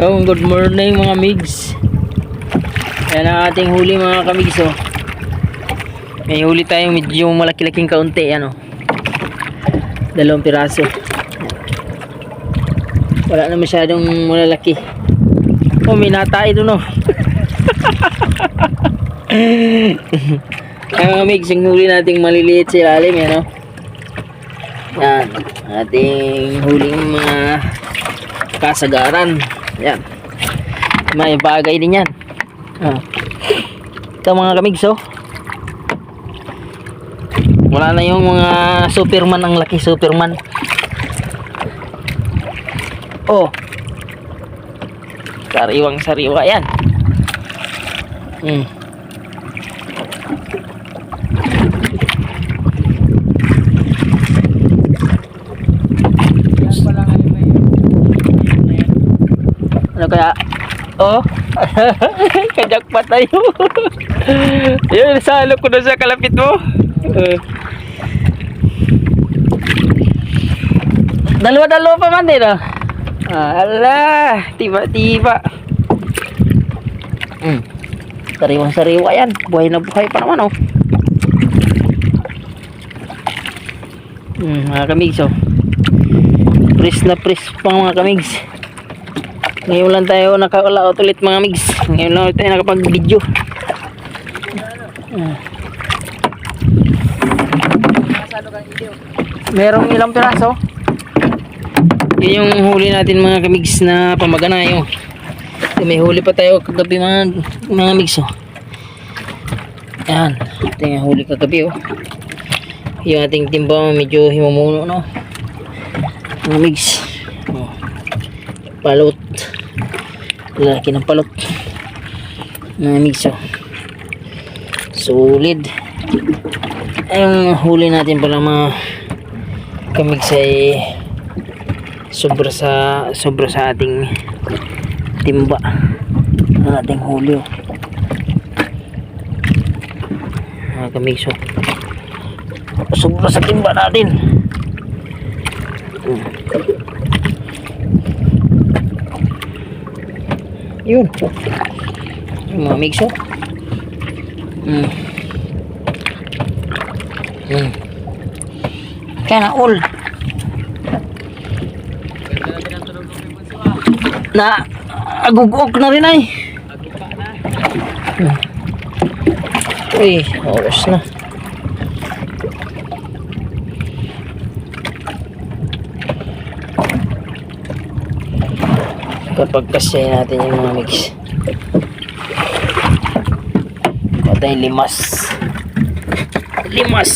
Oh, good morning mga migs. Yan ang ating huli mga kamigs. Oh. May huli tayong medyo malaki-laking kaunti. Ano? 2 piraso. Wala na masyadong malalaki. Oh, may natay doon. Oh. Yan mga migs, yung huli nating maliliit sa ilalim. Yan, oh. Yan. Ating huling mga kasagaran. Yan. May bagay din yan. Ito mga kamigs, oh. Wala na yung mga Superman, ang laki Superman. Oh. Sariwang sariwa yan. Ano kaya? Oh. Kajak pa tayo. Yun, salo ko na sa kalapit mo. Dalawa-dalawa pa man din, oh. Ala, tiba-tiba. Sariwang-sariwa yan. Buhay na buhay pa naman, oh. Mga kamigs, oh. Press na press pang mga kamigs. Ngayon lang tayo nakakalaot ulit mga migs. Ngayon lang tayo nakapag-video. Merong ilang piraso. Yun yung huli natin mga kamigs na pamaganayo. May huli pa tayo kagabi mga migs. Oh. Yan. Ito yung huli kagabi. Oh. Yung ating timba medyo himumuno, no? Mga migs. Oh. Palot. Laki ng palot. Mga migs. Oh. Solid. Ang huli natin pala mga kamigs ay sobra sa ating timba ang ating huli. Oh. Mga kamigs. Oh. Sobra sa timba natin. Yun. Yung mga migs. Oh. Kaya na all. Na agugok na rin ay. Uy, oras na. Kapag kasi natin yung mga mix. Patay limas. Limas.